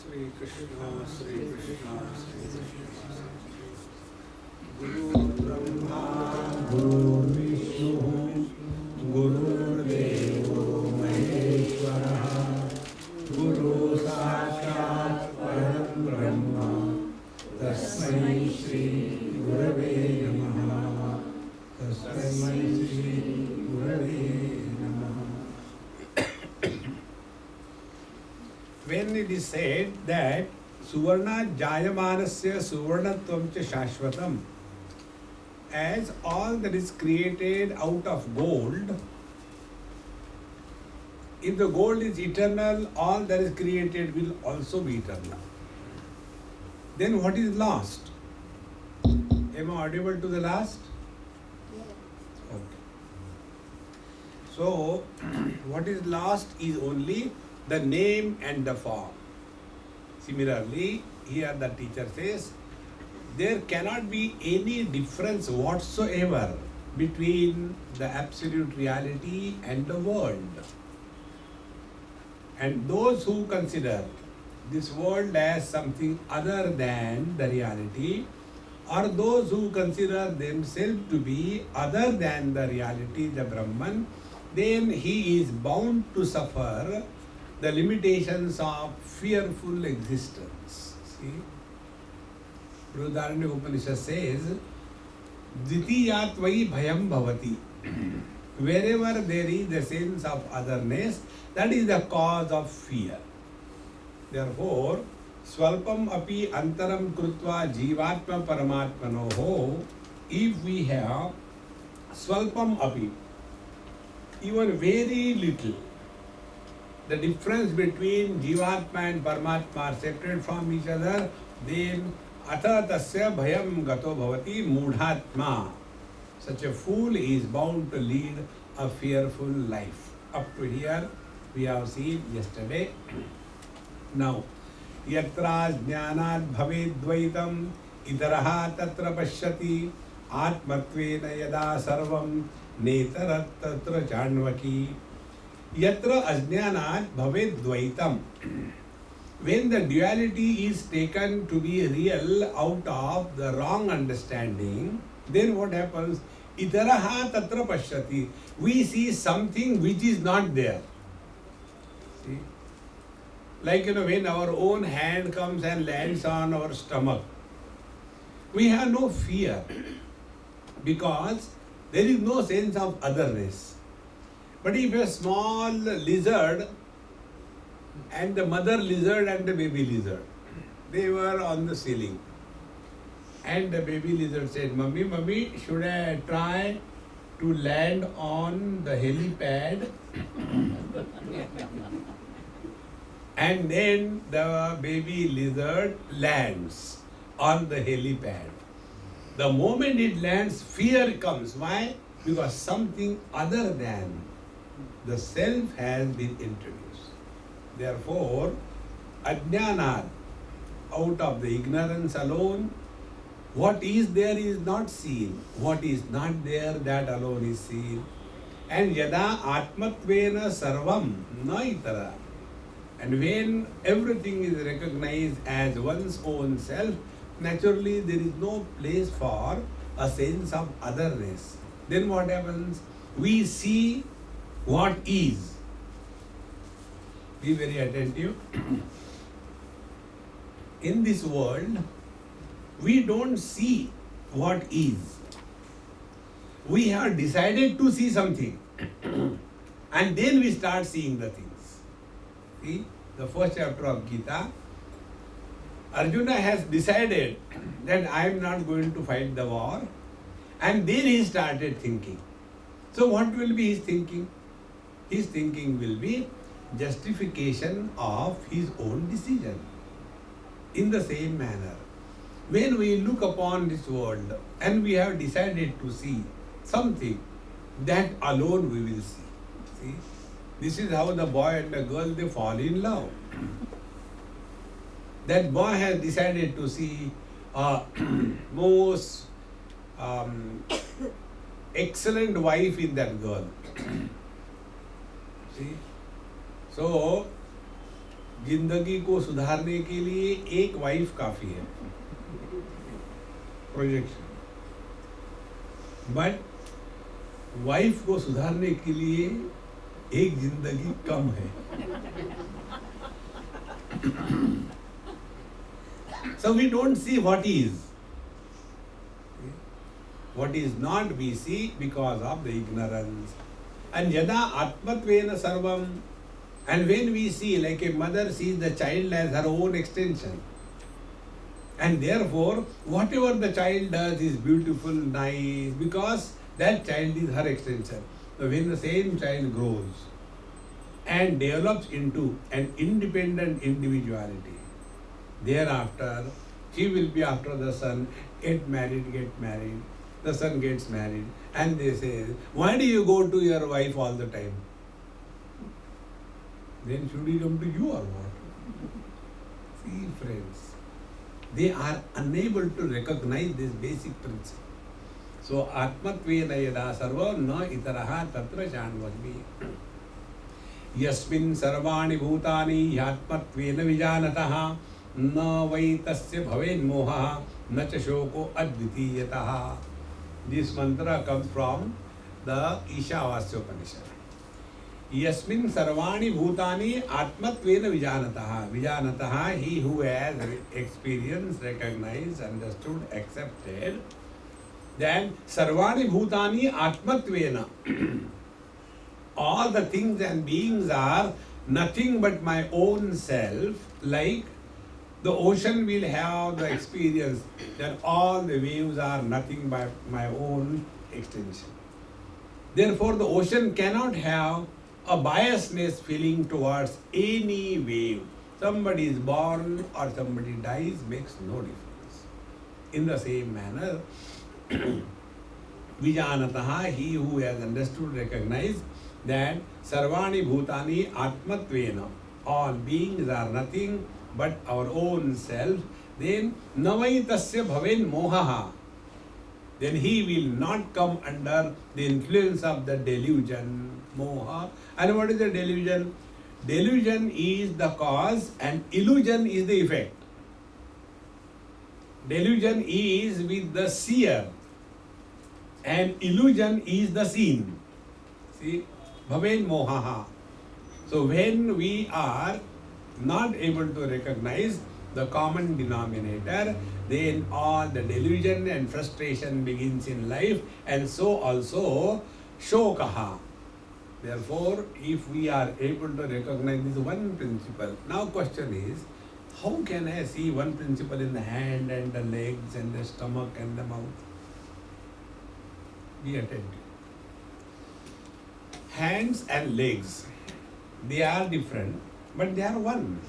Sri Krishna, Sri Krishna, Sri Krishna. Guru Brahma, Guru Vishnu, Guru Devo Maheshwara, Guru Sakshat Param Brahma, Tasmai Shri Gurave Namaha, Tasmai Shri Gurave Namaha. When it is said that Suvarna Jayamanasya Suvarnatvam cha Shashvatam, as all that is created out of gold, if the gold is eternal, all that is created will also be eternal. Then what is lost? Am I audible to the last? Okay. So, what is lost is only the name and the form. Similarly, here the teacher says, there cannot be any difference whatsoever between the absolute reality and the world. And those who consider this world as something other than the reality, or those who consider themselves to be other than the reality, the Brahman, then he is bound to suffer the limitations of fearful existence. See? Brihadaranyaka Upanishad says, Dvitiyatvayi bhayam bhavati. Wherever there is the sense of otherness, that is the cause of fear. Therefore, Swalpam api antaram krutva jivatma paramatmanoho, if we have Swalpam api, even very little, the difference between Jivatma and Paramatma are separate from each other, then Atha tasya bhayam gato bhavati mudhatma. Such a fool is bound to lead a fearful life. Up to here we have seen yesterday. Now, yatra jnanat bhavedvaitam idaraha tatra pashyati atmatvena yada sarvam netarat tatra chanvaki. Yatra ajnanat bhaved dvaitam. When the duality is taken to be real out of the wrong understanding, then what happens? Itaraha tatra pashyati. We see something which is not there. See? Like, when our own hand comes and lands on our stomach, we have no fear because there is no sense of otherness. But if a small lizard and the mother lizard and the baby lizard, they were on the ceiling. And the baby lizard said, Mummy, Mummy, should I try to land on the helipad? And then the baby lizard lands on the helipad. The moment it lands, fear comes. Why? Because something other than the self has been introduced. Therefore, ajnanat, out of the ignorance alone, what is there is not seen. What is not there, that alone is seen. And yada atmatvena sarvam na itara. And when everything is recognized as one's own self, naturally there is no place for a sense of otherness. Then what happens? We see what is. Be very attentive. In this world, we don't see what is. We have decided to see something and then we start seeing the things. See, the first chapter of Gita, Arjuna has decided that I am not going to fight the war, and then he started thinking. So what will be his thinking? His thinking will be justification of his own decision. In the same manner, when we look upon this world and we have decided to see something, that alone we will see. See? This is how the boy and the girl, they fall in love. That boy has decided to see a most excellent wife in that girl. See? So, जिंदगी को सुधारने के लिए एक wife काफी है, projection. But wife को सुधारने के लिए एक जिंदगी कम है. So we don't see what is. What is not we see because of the ignorance. And yada atmatvena sarvam. And when we see, like a mother sees the child as her own extension. And therefore, whatever the child does is beautiful, nice, because that child is her extension. So when the same child grows and develops into an independent individuality, thereafter, she will be after the son, get married. The son gets married. And they say, why do you go to your wife all the time? Then should he come to you or what? See, friends, they are unable to recognize this basic principle. So, atmatvena yada sarva na itaraha tatra shanvagmi. Yasmin sarvani bhutani yatmatvena vijanataha na vaitasya bhaven moha na cha shoko advitiyataha. This mantra comes from the Ishavasya Upanishad. Yasmin sarvani bhutani atmatvena vijanataha. Vijanataha, he who has experienced, recognized, understood, accepted, then sarvani bhutani atmatvena. All the things and beings are nothing but my own self, like the ocean will have the experience that all the waves are nothing but my own extension. Therefore, the ocean cannot have a biasness feeling towards any wave. Somebody is born or somebody dies makes no difference. In the same manner, Vijanataha, he who has understood, recognized that Sarvani Bhutani Atmatvena, all beings are nothing but our own self, then Navaitasya Bhaven Mohaha, then he will not come under the influence of the delusion, moha. And what is the delusion? Delusion is the cause and illusion is the effect. Delusion is with the seer and illusion is the seen. See, bhaven mohaha. So when we are not able to recognize the common denominator, then all the delusion and frustration begins in life, and so also shokaha. Therefore, if we are able to recognize this one principle, now question is, how can I see one principle in the hand and the legs and the stomach and the mouth? Be attentive. Hands and legs, they are different, but they are one.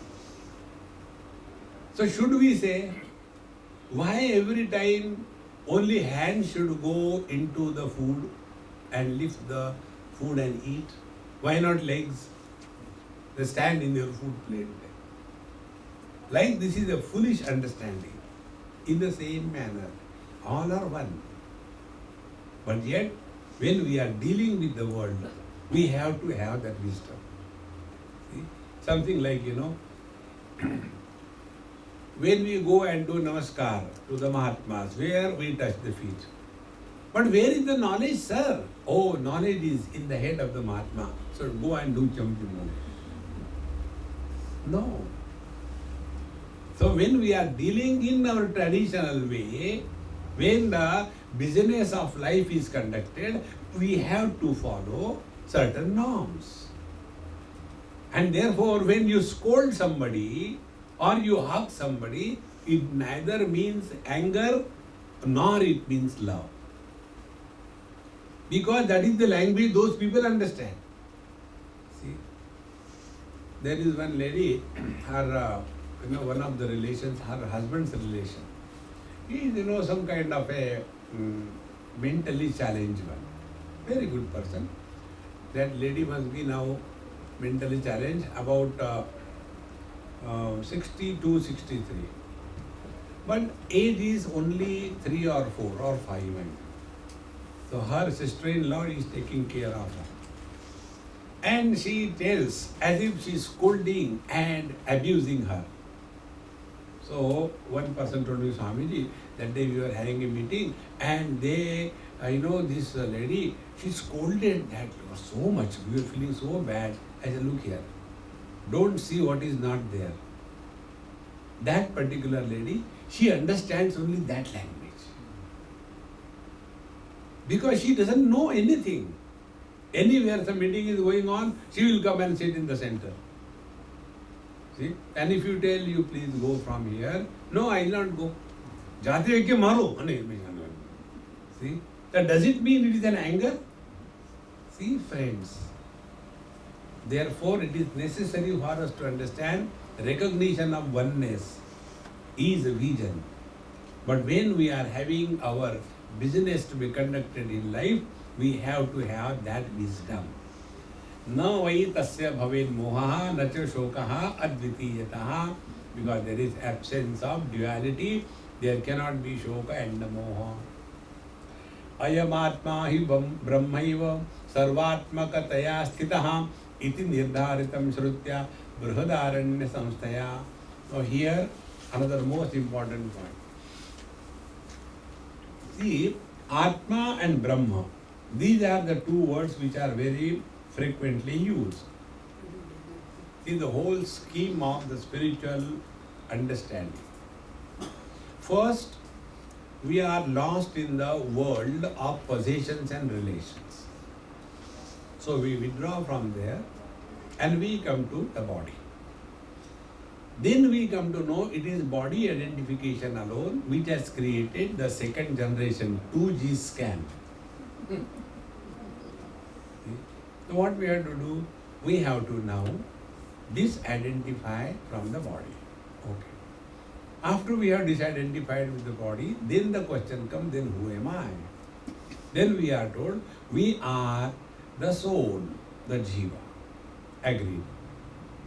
So should we say, why every time only hands should go into the food and lift the food and eat? Why not legs? They stand in your food plate. Like this is a foolish understanding. In the same manner, all are one. But yet, when we are dealing with the world, we have to have that wisdom. See? Something like, when we go and do namaskar to the Mahatmas, where we touch the feet. But where is the knowledge, sir? Oh, knowledge is in the head of the Mahatma. So go and do champi move. No. So when we are dealing in our traditional way, when the business of life is conducted, we have to follow certain norms. And therefore, when you scold somebody or you hug somebody, it neither means anger nor it means love. Because that is the language those people understand. See, there is one lady, her, one of the relations, her husband's relation. He is, some kind of a mentally challenged one. Very good person. That lady must be now mentally challenged, about 62, 63. But age is only 3 or 4 or 5. So her sister-in-law is taking care of her. And she tells as if she's scolding and abusing her. So one person told me, Swamiji, that day we were having a meeting and this lady, she scolded that so much. We were feeling so bad. I said, look here, don't see what is not there. That particular lady, she understands only that language. Because she doesn't know anything. Anywhere some meeting is going on, she will come and sit in the center. See? And if you tell you please go from here, no, I will not go. Jate ke maro. See? That does it mean it is an anger? See, friends. Therefore, it is necessary for us to understand recognition of oneness is a vision. But when we are having our business to be conducted in life, we have to have that wisdom. Na vai tasya bhaven mohaha na cha shokaha advitiyataha. Because there is absence of duality, there cannot be shoka and moha. Ayam atma hi brahmaiva sarvatmakataya sthitaha iti nirdharitam shrutya brihadaranya samstaya. Now here, another most important point. See, Atma and Brahma, these are the two words which are very frequently used. See, the whole scheme of the spiritual understanding. First, we are lost in the world of possessions and relations. So we withdraw from there and we come to the body. Then we come to know it is body identification alone which has created the second generation 2G scam. So what we have to do? We have to now disidentify from the body. Okay. After we have disidentified with the body, then the question comes, then who am I? Then we are told, we are the soul, the jiva. Agreed.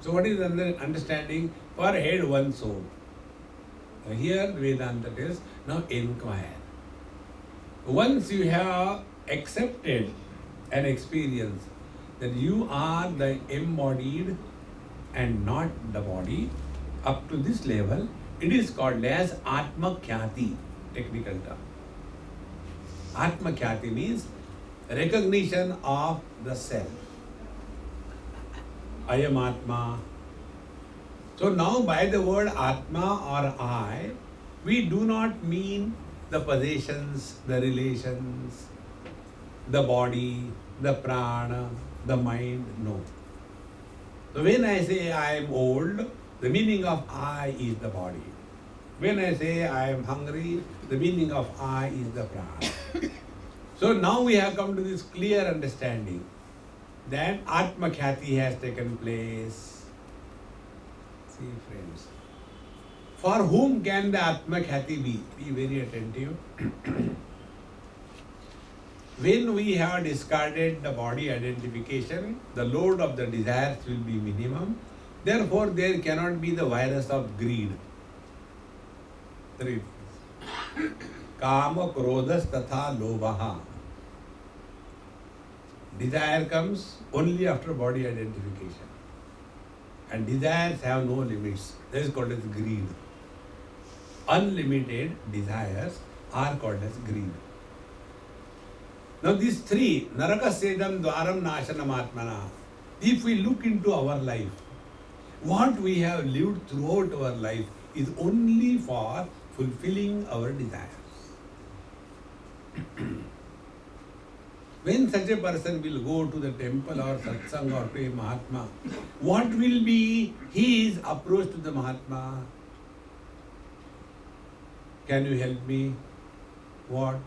So what is the understanding? Per head, one soul. Here Vedanta tells, now inquire. Once you have accepted an experience that you are the embodied and not the body, up to this level, it is called as Atma Khyati, technical term. Atma Khyati means recognition of the self. I am Atma. So now by the word Atma or I, we do not mean the possessions, the relations, the body, the prana, the mind, no. So when I say I am old, the meaning of I is the body. When I say I am hungry, the meaning of I is the prana. So now we have come to this clear understanding that Atma Khyati has taken place. See, friends, for whom can the Atma Khyati be? Be very attentive. When we have discarded the body identification, the load of the desires will be minimum. Therefore, there cannot be the virus of greed. Three things. Kama, krodhas, tatha, lobha. Desire comes only after body identification. And desires have no limits. That is called as greed. Unlimited desires are called as greed. Now these three, narakassedam dvaram nashanam atmana, if we look into our life, what we have lived throughout our life is only for fulfilling our desires. When such a person will go to the temple or satsang or to a Mahatma, what will be his approach to the Mahatma? Can you help me? What?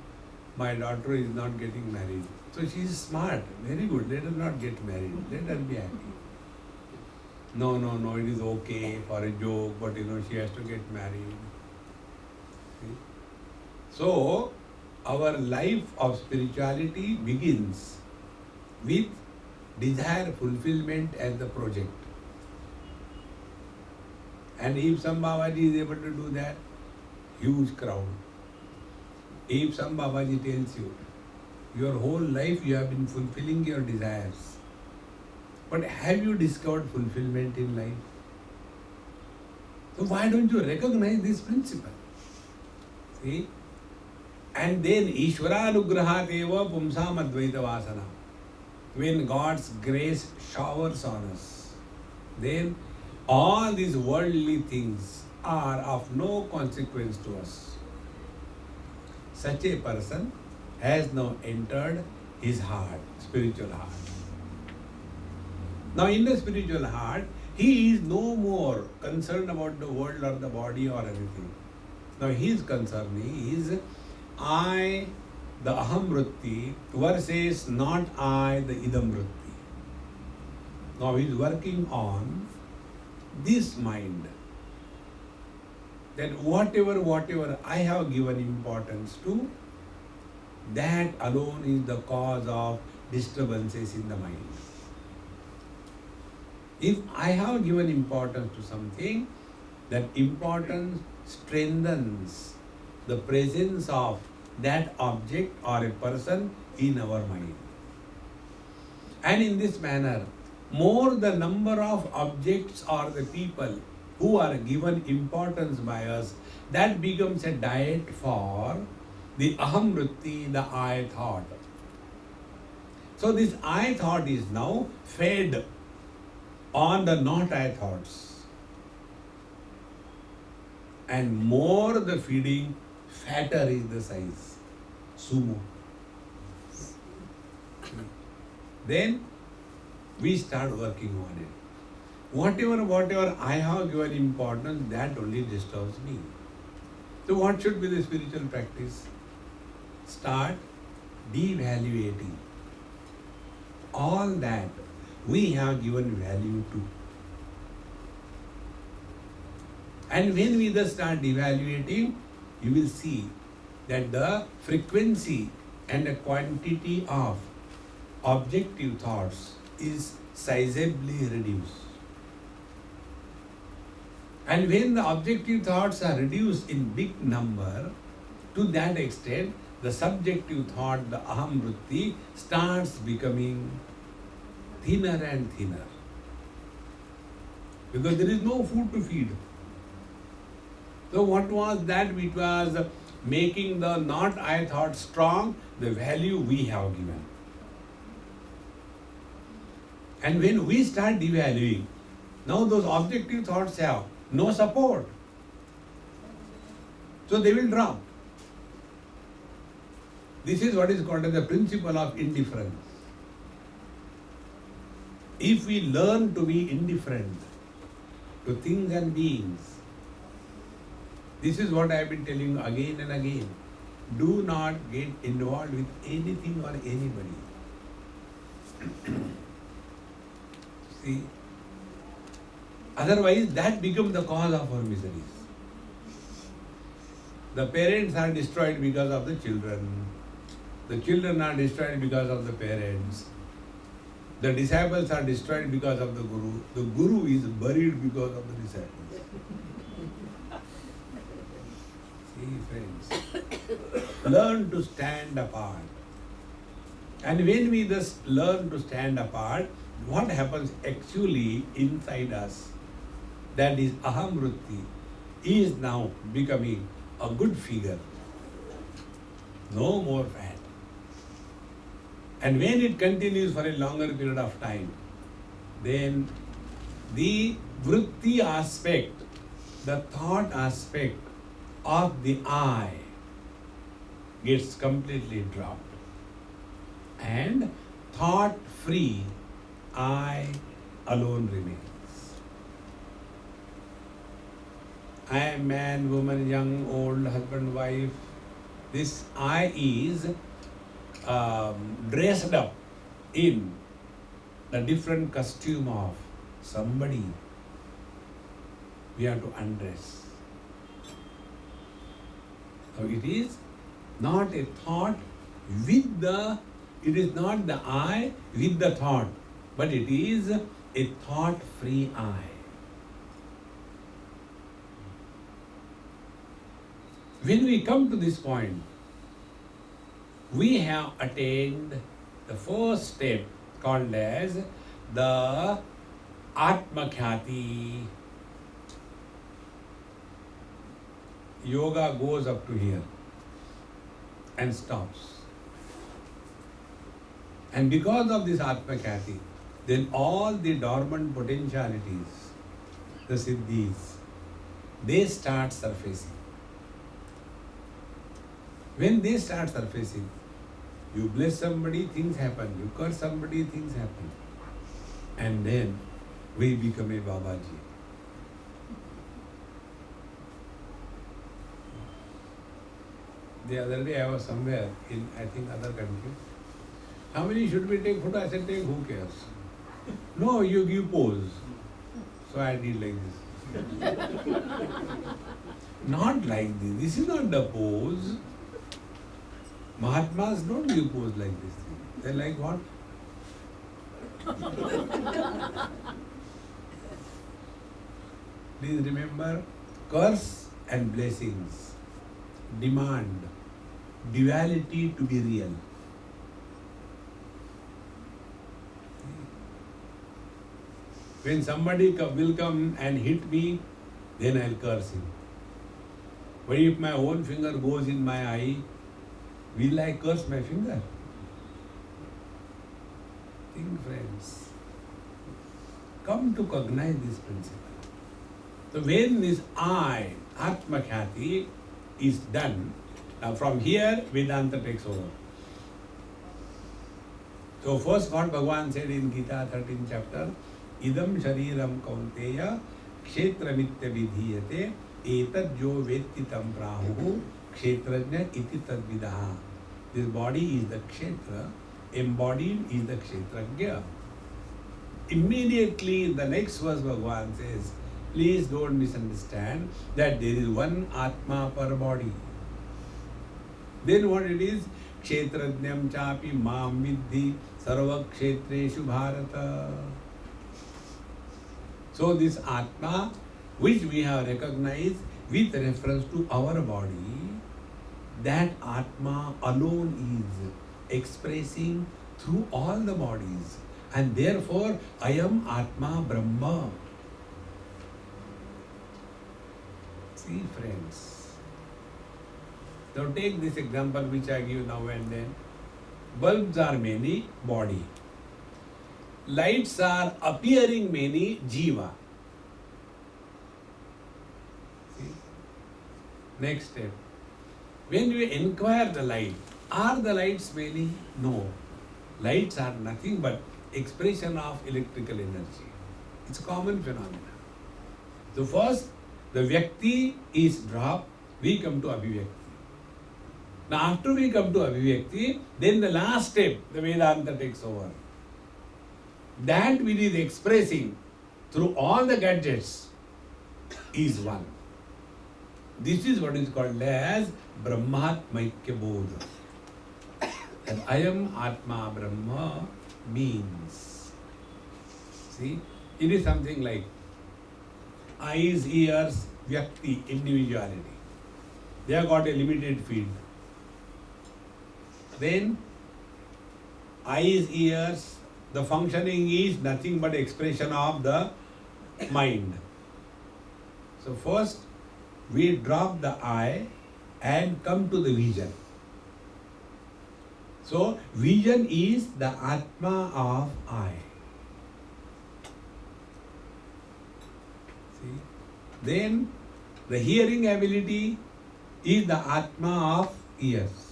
My daughter is not getting married. So she is smart, very good. Let her not get married. Let her be happy. No, it is okay for a joke, but she has to get married. See? So, our life of spirituality begins with desire fulfillment as the project. And if some Babaji is able to do that, huge crowd. If some Babaji tells you, your whole life you have been fulfilling your desires, But have you discovered fulfillment in life? So why don't you recognize this principle? See? And then Ishvaranugrahat eva pumsam advaita vasana. When God's grace showers on us, then all these worldly things are of no consequence to us. Such a person has now entered his heart, spiritual heart. Now in the spiritual heart, he is no more concerned about the world or the body or anything. Now his concern is I, the aham vritti, versus not I, the idam vritti. Now he is working on this mind, that whatever I have given importance to, that alone is the cause of disturbances in the mind. If I have given importance to something, that importance strengthens the presence of that object or a person in our mind. And in this manner, more the number of objects or the people who are given importance by us, that becomes a diet for the aham vritti, the I thought. So this I thought is now fed on the not I thoughts. And more the feeding, fatter is the size. Sumo. Then we start working on it. Whatever I have given importance, that only disturbs me. So what should be the spiritual practice? Start devaluating all that we have given value to. And when we thus start devaluating, you will see that the frequency and the quantity of objective thoughts is sizably reduced. And when the objective thoughts are reduced in big number, to that extent, the subjective thought, the aham vritti, starts becoming thinner and thinner. Because there is no food to feed. So what was that which was making the not I thought strong? The value we have given. And when we start devaluing, now those objective thoughts have no support. So they will drop. This is what is called as the principle of indifference. If we learn to be indifferent to things and beings, this is what I have been telling you again and again. Do not get involved with anything or anybody. See? Otherwise, that becomes the cause of our miseries. The parents are destroyed because of the children. The children are destroyed because of the parents. The disciples are destroyed because of the Guru. The Guru is buried because of the disciples. See, friends, learn to stand apart. And when we thus learn to stand apart, what happens actually inside us? That is aham vritti is now becoming a good figure. No more fat. And when it continues for a longer period of time, then the vritti aspect, the thought aspect of the I gets completely dropped. And thought-free I alone remains. I am man, woman, young, old, husband, wife. This I is dressed up in the different costume of somebody. We have to undress. So it is not a thought with the, it is not the I with the thought, but it is a thought-free I. When we come to this point, we have attained the first step called as the Atma Khyati. Yoga goes up to here and stops. And because of this Atma Khyati, then all the dormant potentialities, the siddhis, they start surfacing. When they start surfacing, you bless somebody, things happen. You curse somebody, things happen. And then we become a Babaji. The other day I was somewhere in, I think, other country. How many should we take photo? I said, take, who cares? No, you give pose. So I did like this. Not like this. This is not the pose. Mahatmas don't give pose like this. They like what? Please remember, curse and blessings demand duality to be real. When somebody will come and hit me, then I'll curse him. But if my own finger goes in my eye, will I curse my finger? Think, friends. Come to cognize this principle. So when this I, Atma Khyati, is done, now from here Vedanta takes over. So first what Bhagavan said in Gita 13th chapter, Idam shariram kaunteya kshetramitya vidhiyate etad jo vetti tam prahu kshetrajna iti tadvidaha. This body is the kshetra, embodied is the kshetrajna. Immediately the next verse Bhagavan says, please don't misunderstand that there is one Atma per body. Then what it is? Kshetrajnam chapi mam vidhi sarva kshetreshu bharata. So this Atma, which we have recognized with reference to our body, that Atma alone is expressing through all the bodies. And therefore, I am Atma Brahma. See, friends. Now take this example which I give now and then. Bulbs are many, body. Lights are appearing many, jiva. See? Next step. When you inquire the light, are the lights many? No. Lights are nothing but expression of electrical energy. It's a common phenomenon. So first, the Vyakti is dropped, we come to Abhivyakti. Now after we come to Abhivyakti, then the last step, the Vedanta takes over. That which is expressing through all the gadgets is one. This is what is called as Brahmatmaikya Bodha. And I am Atma Brahma means, see, it is something like eyes, ears, Vyakti, individuality. They have got a limited field. Then eyes, ears, the functioning is nothing but expression of the mind. So first we drop the eye and come to the vision. So vision is the Atma of eye. See? Then the hearing ability is the Atma of ears.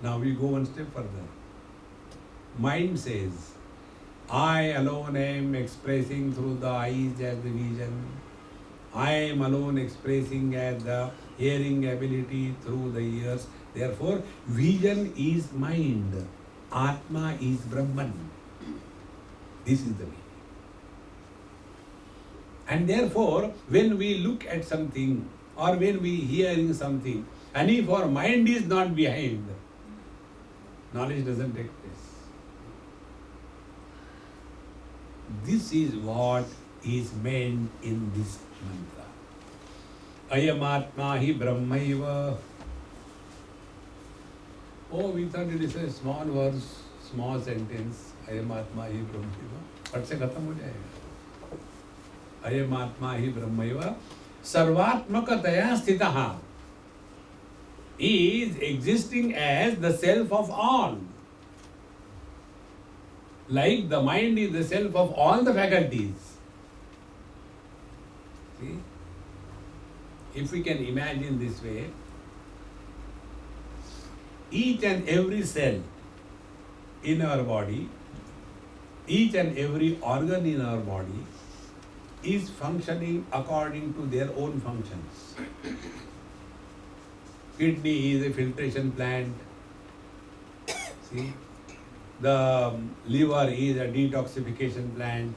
Now we go one step further. Mind says, I alone am expressing through the eyes as the vision. I am alone expressing as the hearing ability through the ears. Therefore, vision is mind. Atma is Brahman. This is the way. And therefore, when we look at something or when we hearing something, and if our mind is not behind, knowledge doesn't take place. This is what is meant in this mantra. Ayam Atma hi Brahmaiva. Oh, we thought it is a small verse, small sentence, Ayam Atma hi Brahmaiva, फट से खत्म हो जाएगा. Ayam Atma hi Brahmaiva, Sarvatmakataya Sthitaha, is existing as the self of all. Like the mind is the self of all the faculties. See? If we can imagine this way, each and every cell in our body, each and every organ in our body is functioning according to their own functions. Kidney is a filtration plant. See? The liver is a detoxification plant.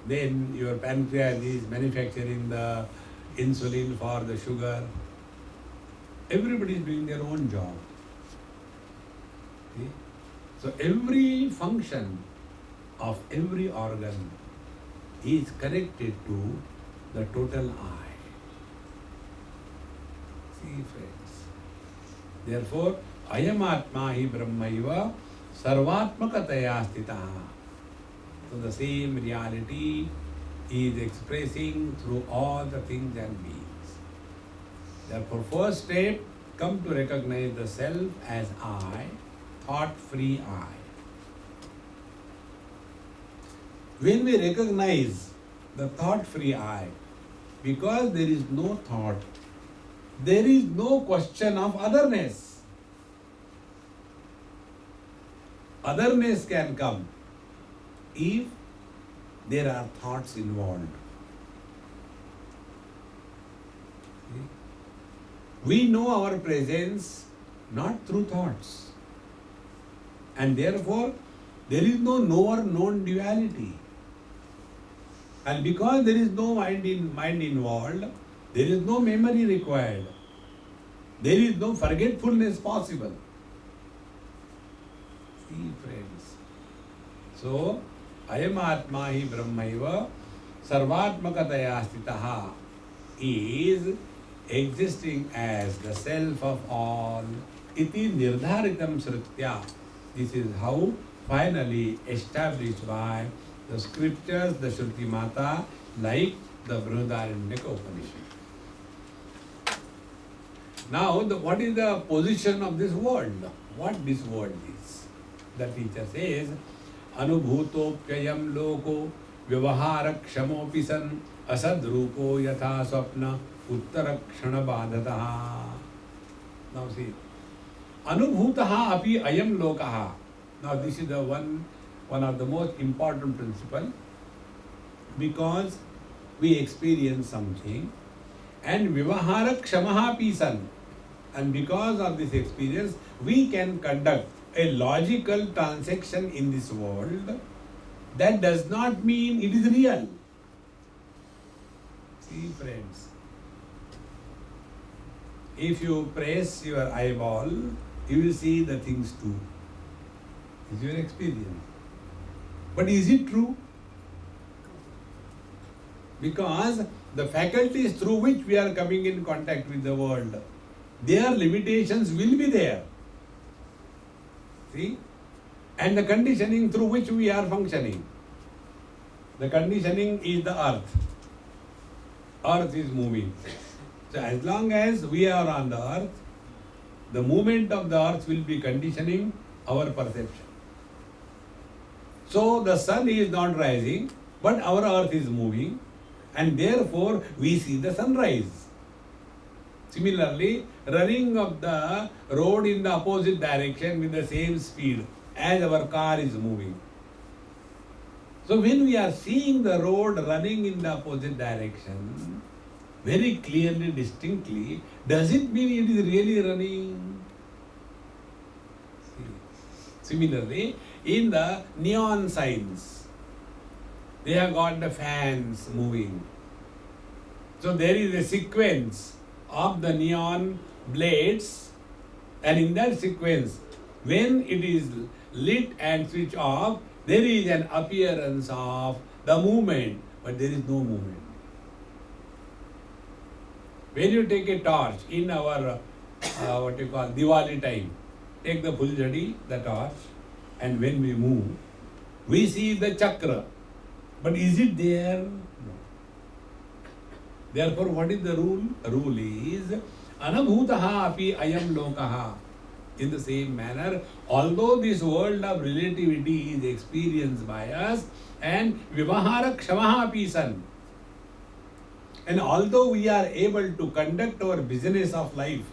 Then your pancreas is manufacturing the insulin for the sugar. Everybody is doing their own job. See? So every function of every organ is connected to the total I. See, friends. Therefore, Ayam Atma hi Brahmaiva Sarvatmakataya Sthitaha. So the same reality is expressing through all the things and beings. Therefore, first step, come to recognize the self as I, thought-free I. When we recognize the thought-free I, because there is no thought, there is no question of otherness. Otherness can come if there are thoughts involved. See? We know our presence not through thoughts. And therefore, there is no knower known duality. And because there is no mind involved, there is no memory required. There is no forgetfulness possible. See, friends. So, Ayam Atma hi Brahmaiva Sarvatmakataya Sthitaha is existing as the self of all. Iti nirdharitam sritya. This is how finally established by the scriptures, the Shruti Mata, like the Brihadaranyaka Upanishad. Now, what is the position of this world? What this world is? The teacher says, Anubhutopyayam loko vyavaharakshamo san asadrupo yatha swapna uttarakshana badhataha. Now see, Anubhutaha api ayam lokaha. Now this is the one of the most important principle, because we experience something and vivaharakshamah san, and because of this experience we can conduct a logical transaction in this world. That does not mean it is real. See, friends, if you press your eyeball, you will see the things too. Is your experience. But is it true? Because the faculties through which we are coming in contact with the world, their limitations will be there. See? And the conditioning through which we are functioning. The conditioning is the earth. Earth is moving. So as long as we are on the earth, the movement of the earth will be conditioning our perception. So the sun is not rising, but our earth is moving, and therefore we see the sunrise. Similarly, running of the road in the opposite direction with the same speed as our car is moving. So when we are seeing the road running in the opposite direction, very clearly, distinctly, does it mean it is really running? See. Similarly, in the neon signs, they have got the fans moving. So there is a sequence of the neon blades, and in that sequence, when it is lit and switched off, there is an appearance of the movement, but there is no movement. When you take a torch in our Diwali time, take the Fuljadi, the torch, and when we move, we see the chakra. But is it there? No. Therefore, what is the rule? Rule is Anubhutaha api ayam lokaha. In the same manner, although this world of relativity is experienced by us, and Vivaharakshamaha api san, and although we are able to conduct our business of life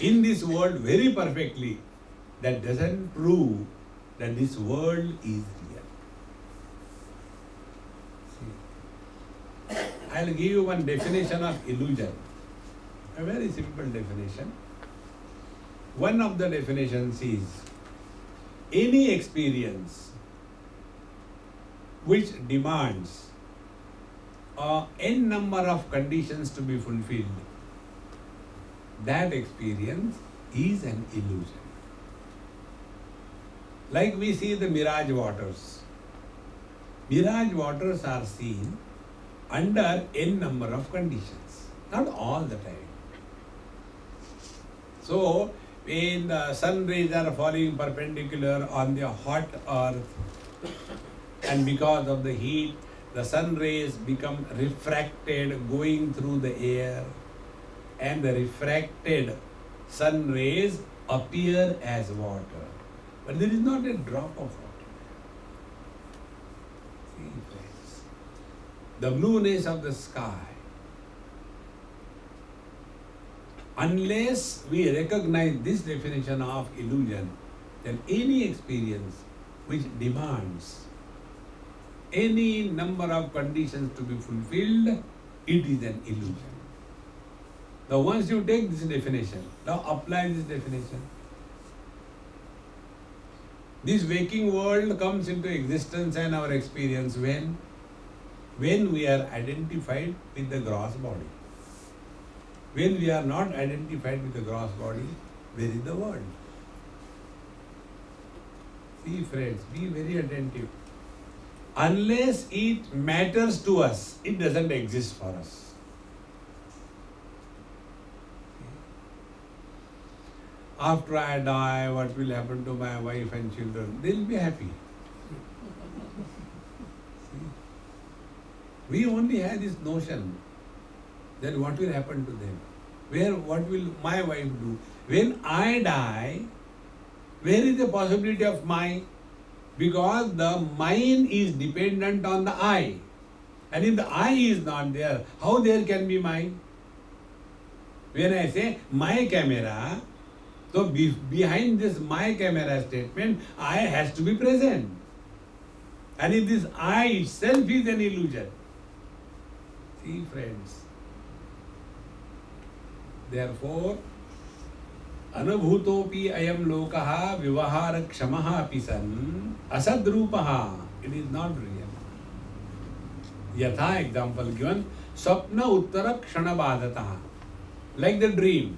in this world very perfectly, that doesn't prove that this world is real. See, I'll give you one definition of illusion. A very simple definition. One of the definitions is any experience which demands n number of conditions to be fulfilled, that experience is an illusion. Like we see the mirage waters. Mirage waters are seen under n number of conditions, not all the time. So, when the sun rays are falling perpendicular on the hot earth, and because of the heat, the sun rays become refracted going through the air, and the refracted sun rays appear as water. But there is not a drop of water. See, friends, the blueness of the sky. Unless we recognize this definition of illusion, then any experience which demands any number of conditions to be fulfilled, it is an illusion. Now once you take this definition, now apply this definition. This waking world comes into existence and our experience when we are identified with the gross body. When we are not identified with the gross body, where is the world? See, friends, be very attentive. Unless it matters to us, it doesn't exist for us. After I die, what will happen to my wife and children? They'll be happy. See? We only have this notion that what will happen to them? What will my wife do? When I die, where is the possibility of my? Because the mind is dependent on the I. And if the I is not there, how there can be mind? When I say my camera, so behind this my camera statement, I has to be present. And if this I itself is an illusion. See, friends. Therefore, Anubhutopi ayam lokaha vivaharakshamaha api san asadrupaha. It is not real. Yatha example given, swapna uttara kshanabadataha. Like the dream.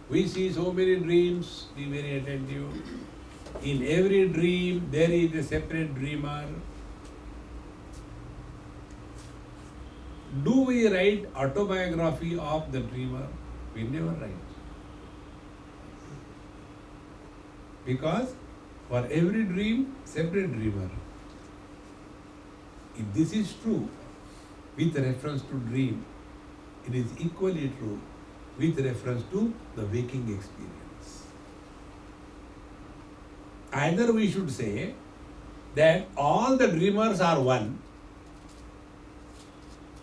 We see so many dreams, be very attentive. In every dream, there is a separate dreamer. Do we write autobiography of the dreamer? We never write. Because for every dream, separate dreamer. If this is true with reference to dream, it is equally true with reference to the waking experience. Either we should say that all the dreamers are one,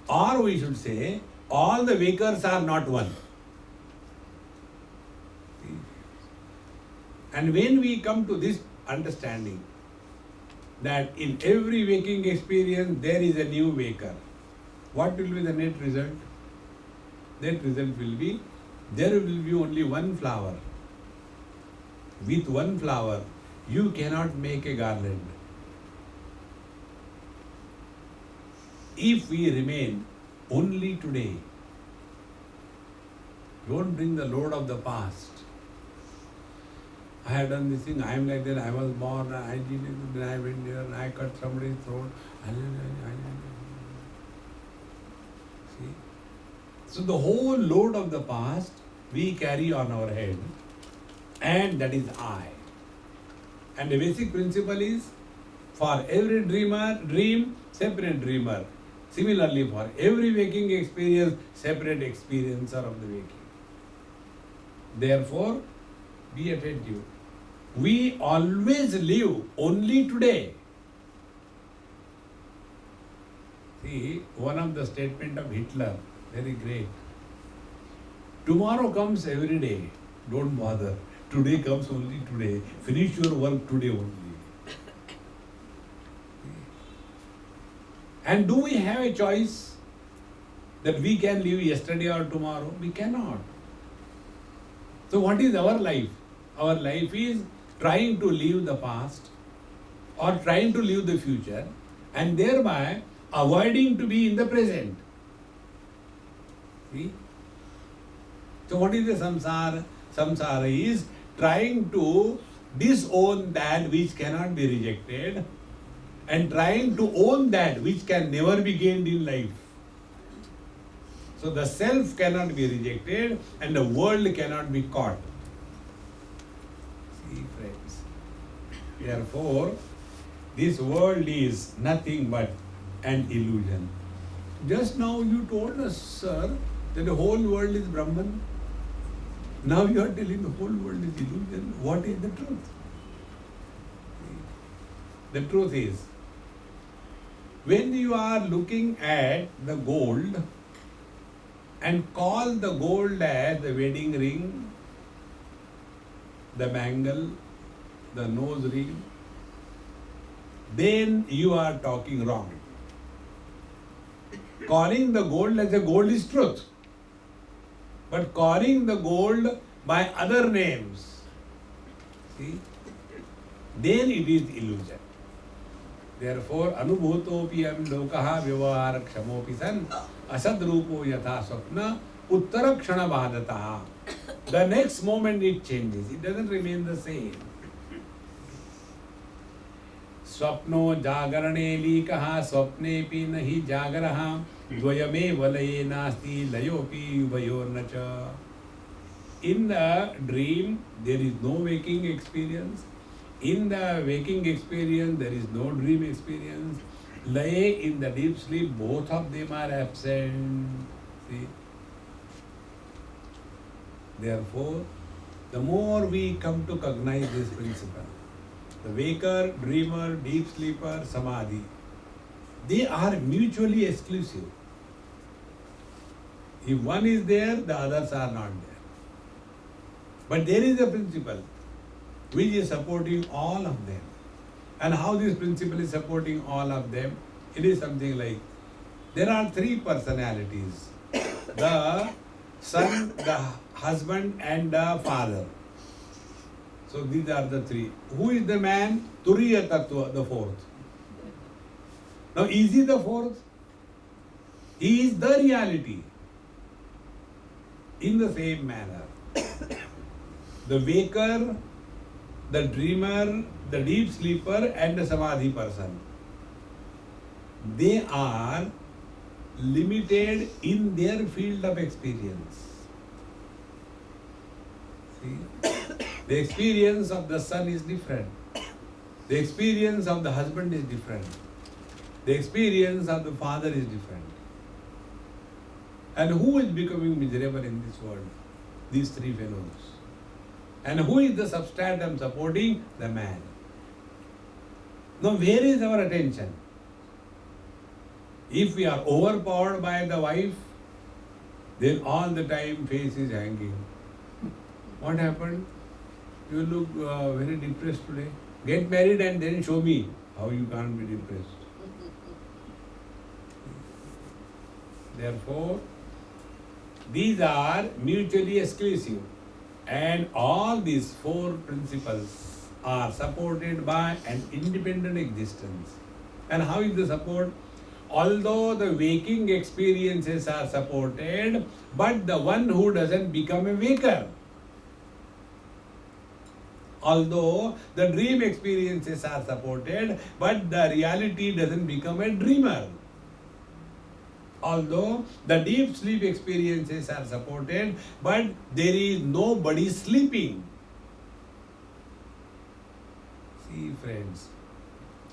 or we should say all the wakers are not one. And when we come to this understanding that in every waking experience there is a new waker, what will be the net result? Net result will be there will be only one flower. With one flower, you cannot make a garland. If we remain only today, don't bring the load of the past. I have done this thing, I am like that, I was born, I did it, then I went there, I cut somebody's throat. See? So the whole load of the past we carry on our head, and that is I. And the basic principle is, for every dream, separate dreamer. Similarly, for every waking experience, separate experiencer of the waking. Therefore, be attentive. We always live only today. See, one of the statement of Hitler, very great. Tomorrow comes every day. Don't bother. Today comes only today. Finish your work today only. And do we have a choice that we can live yesterday or tomorrow? We cannot. So what is our life? Our life is trying to live the past or trying to live the future and thereby avoiding to be in the present. See? So what is the samsara? Samsara is trying to disown that which cannot be rejected and trying to own that which can never be gained in life. So the self cannot be rejected and the world cannot be caught. See, friends. Therefore, this world is nothing but an illusion. Just now you told us, sir, that the whole world is Brahman. Now you are telling the whole world is illusion. What is the truth? The truth is, when you are looking at the gold and call the gold as the wedding ring, the bangle, the nose ring, then you are talking wrong. Calling the gold as a gold is truth. But calling the gold by other names, see, then it is illusion. Therefore, Anubhutopiyam lokaha Aparokshanubuti san asadrupo yatha swapna Aparokshanubhadataha. The next moment it changes. It doesn't remain the same. Swapno jagarane likaha swapnepi nahi jagaraha dvayame valaye nasti layopi ubayornacha. In the dream, there is no waking experience. In the waking experience, there is no dream experience. Lay in the deep sleep, both of them are absent. See? Therefore, the more we come to cognize this principle, the waker, dreamer, deep sleeper, samadhi, they are mutually exclusive. If one is there, the others are not there. But there is a principle which is supporting all of them. And how this principle is supporting all of them? It is something like, there are three personalities. The son, the husband and the father. So these are the three. Who is the man? Turiya Tattva, the fourth. Now is he the fourth? He is the reality. In the same manner, the waker, the dreamer, the deep sleeper and the samadhi person, they are limited in their field of experience. See? The experience of the son is different. The experience of the husband is different. The experience of the father is different. And who is becoming miserable in this world? These three fellows. And who is the substratum supporting? The man. Now where is our attention? If we are overpowered by the wife, then all the time face is hanging. What happened? You look very depressed today. Get married and then show me how you can't be depressed. Therefore, these are mutually exclusive. And all these four principles are supported by an independent existence. And how is the support? Although the waking experiences are supported, but the one who doesn't become a waker. Although the dream experiences are supported, but the reality doesn't become a dreamer. Although the deep sleep experiences are supported, but there is nobody sleeping. See, friends,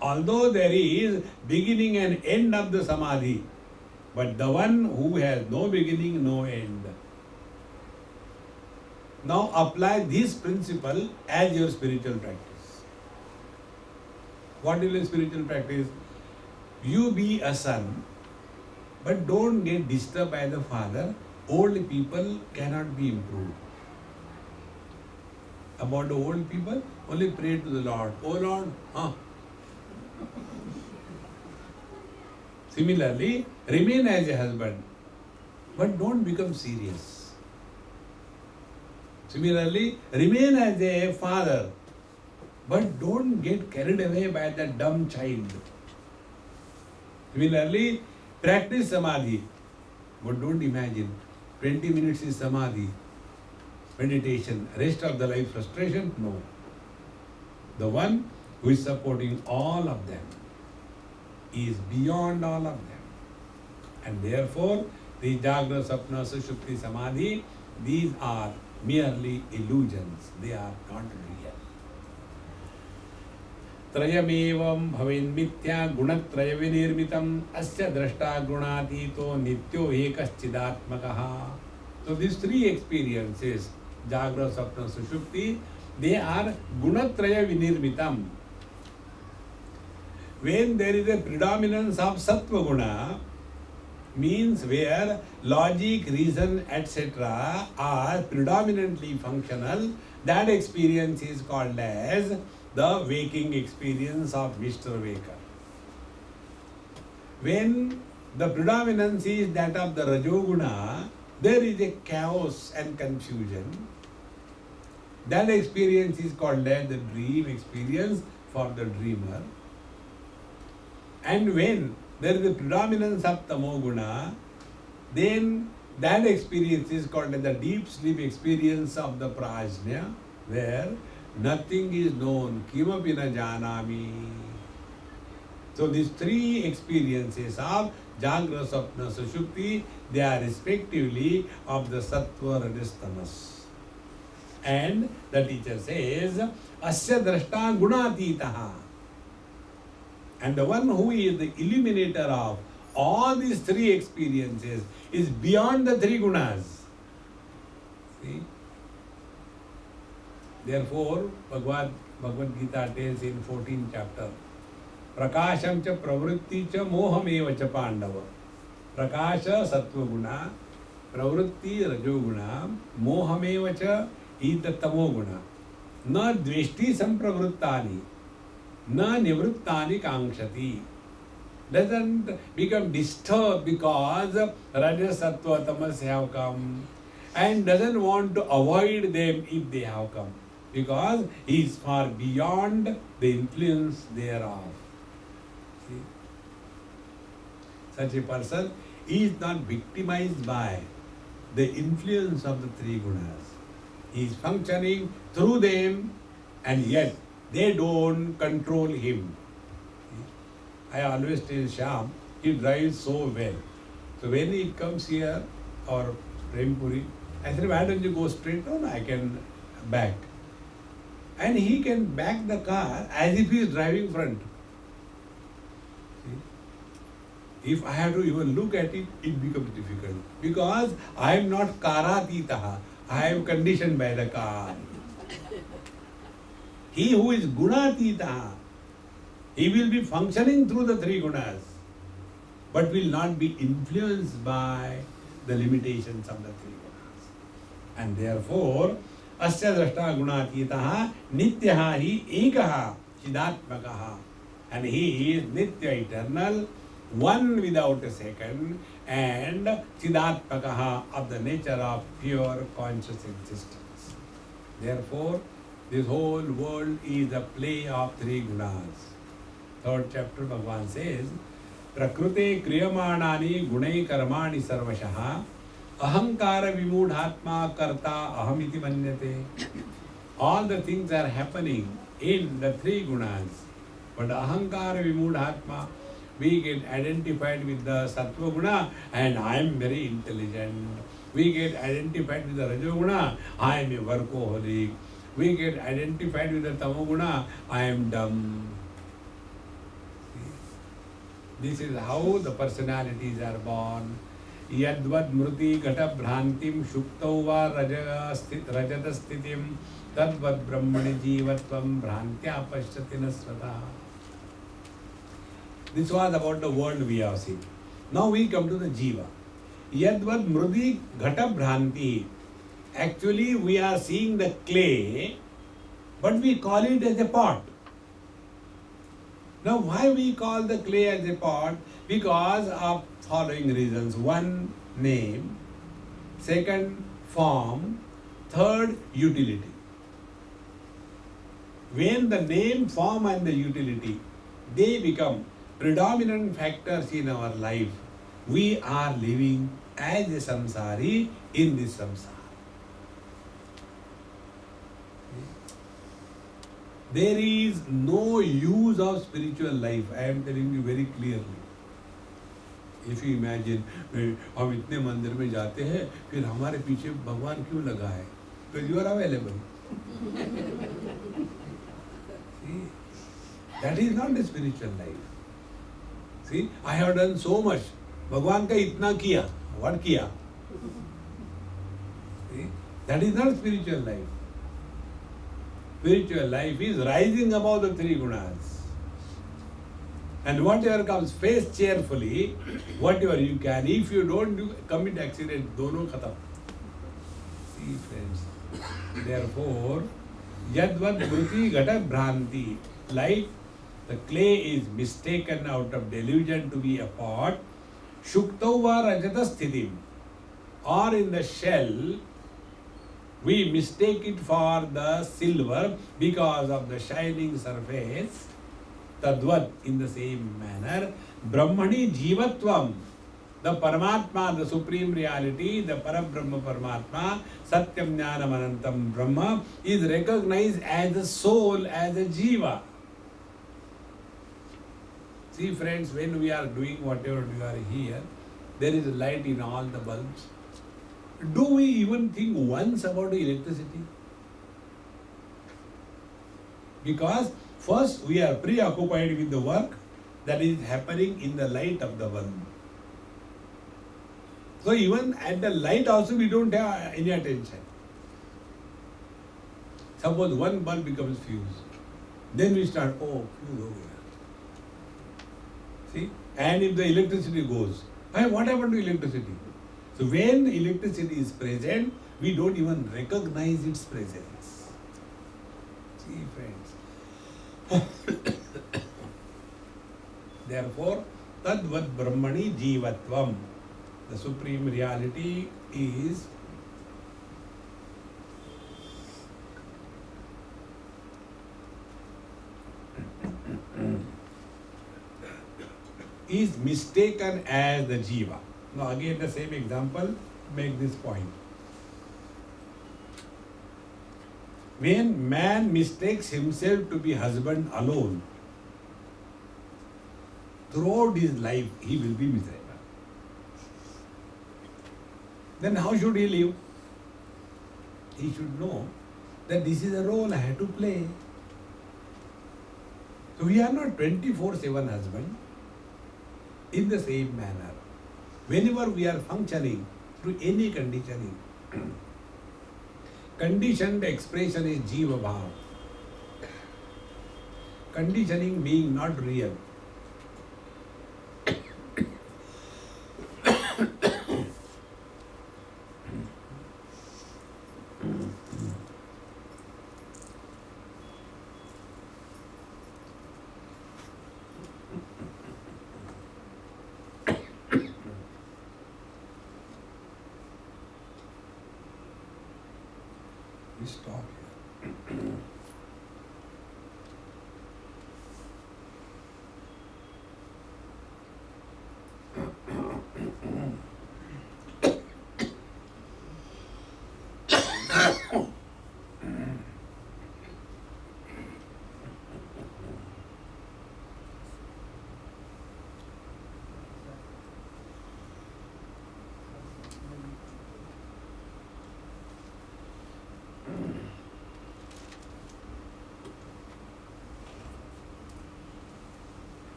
although there is beginning and end of the samadhi, but the one who has no beginning, no end. Now apply this principle as your spiritual practice. What is a spiritual practice? You be a son, but don't get disturbed by the father. Old people cannot be improved. About the old people, only pray to the Lord. Oh Lord, Similarly, remain as a husband, but don't become serious. Similarly, remain as a father, but don't get carried away by the dumb child. Similarly, practice samadhi, but don't imagine 20 minutes is samadhi, meditation, rest of the life frustration. No. The one who is supporting all of them is beyond all of them. And therefore, the Jagra, Sapna, Sushupti, Samadhi, these are merely illusions. They are not real. Trayamevam bhavinmitya gunatraya vinirmitam asya drashta gunatito nityo ekaschidatmakaha. So these three experiences, Jagra, Sapna, Sushupti, they are gunatraya vinirmitam. When there is a predominance of sattva guna, means where logic, reason, etc. are predominantly functional, that experience is called as the waking experience of Mr. Waker. When the predominance is that of the Rajoguna, there is a chaos and confusion. That experience is called as the dream experience for the dreamer. And when there is a predominance of Tamoguna, then that experience is called as the deep sleep experience of the Prajna, where nothing is known, kimapi na janami. So these three experiences of Jagra, Sapna, Sushupti, they are respectively of the Sattva, Rajas, Tamas. And the teacher says, Asya drashta gunatitaha. And the one who is the illuminator of all these three experiences is beyond the three gunas. See? Therefore, Bhagavad Gita tells in 14th chapter, Prakasham cha pravritti cha mohameva cha pandava. Prakasha sattva guna, pravritti rajo guna, mohameva cha ita tamo guna. Na dveshti sampravrittani, na nivrittani kankshati. Doesn't become disturbed because rajas, sattva, tamas have come, and doesn't want to avoid them if they have come, because he is far beyond the influence thereof. See? Such a person is not victimized by the influence of the three gunas. He is functioning through them, and yet they don't control him. I always tell Shyam, he drives so well. So when he comes here, or Prem Puri, I said, why don't you go straight on? I can back. And he can back the car as if he is driving front. See? If I have to even look at it, it becomes difficult. Because I am not karatitaha. I am conditioned by the car. He who is gunatitaha, he will be functioning through the three gunas, but will not be influenced by the limitations of the three gunas. And therefore, asya drashta gunatitaha nityaha hi ekaha chidatmakaha. And he is nitya, eternal, one without a second, and chidatmakaha, of the nature of pure conscious existence. Therefore, this whole world is a play of three gunas. 3rd chapter, Bhagavan says, Prakrute kriyamanani gunai karmani sarvashaha ahankara vimudhatma karta ahamiti manyate. All the things are happening in the three gunas, but ahankara vimudhatma, We get identified with the Sattva Guna and I am very intelligent. We get identified with the Rajoguna, I am a workaholic. We get identified with the Tamoguna, I am dumb. This is how the personalities are born. Yadvad mruti gata bhrantim shuktau va rajata sthitim tadvad brahmani jivatvam bhrantya pashyati nasvata. This was about the world we have seen. Now we come to the jiva. Yadvad mrudi ghata bhranti. Actually we are seeing the clay, but we call it as a pot. Now why we call the clay as a pot? Because of following reasons. One, name. Second, form. Third, utility. When the name, form and the utility, they become predominant factors in our life, we are living as a samsari in this samsara. There is no use of spiritual life. I am telling you very clearly. If you imagine, हम इतने मंदिर में जाते हैं, फिर हमारे पीछे भगवान क्यों लगा है? Because you are available. See, that is not the spiritual life. See, I have done so much. भगवान का इतना किया. What किया? See, that is not spiritual life. Spiritual life is rising above the three gunas. And whatever comes, face cheerfully, whatever you can. If you don't, you commit accident, dono khatam. See friends, therefore, yadvad bhuti gata bhranti, like the clay is mistaken out of delusion to be a pot, shuktau va rajata sthitim, or in the shell, we mistake it for the silver because of the shining surface. Tadvat, in the same manner, Brahmani Jivatvam, the Paramatma, the Supreme Reality, the Parabrahma Paramatma, Satyam Jnanam Anantam Brahma, is recognized as a soul, as a Jiva. See friends, when we are doing whatever we are here, there is light in all the bulbs. Do we even think once about the electricity? Because first we are preoccupied with the work that is happening in the light of the bulb. So even at the light also we don't have any attention. Suppose one bulb becomes fused. Then we start, oh, fuse over here. See? And if the electricity goes, what happened to electricity? So when electricity is present, we don't even recognize its presence. See friends. Therefore, tadvad brahmani jivatvam, the supreme reality is mistaken as the jiva. Now again the same example, make this point. When man mistakes himself to be husband alone, throughout his life he will be miserable. Then how should he live? He should know that this is a role I have to play. So we are not 24/7 husband. In the same manner, whenever we are functioning through any conditioning, conditioned expression is jiva bhava. Conditioning being not real. Stop.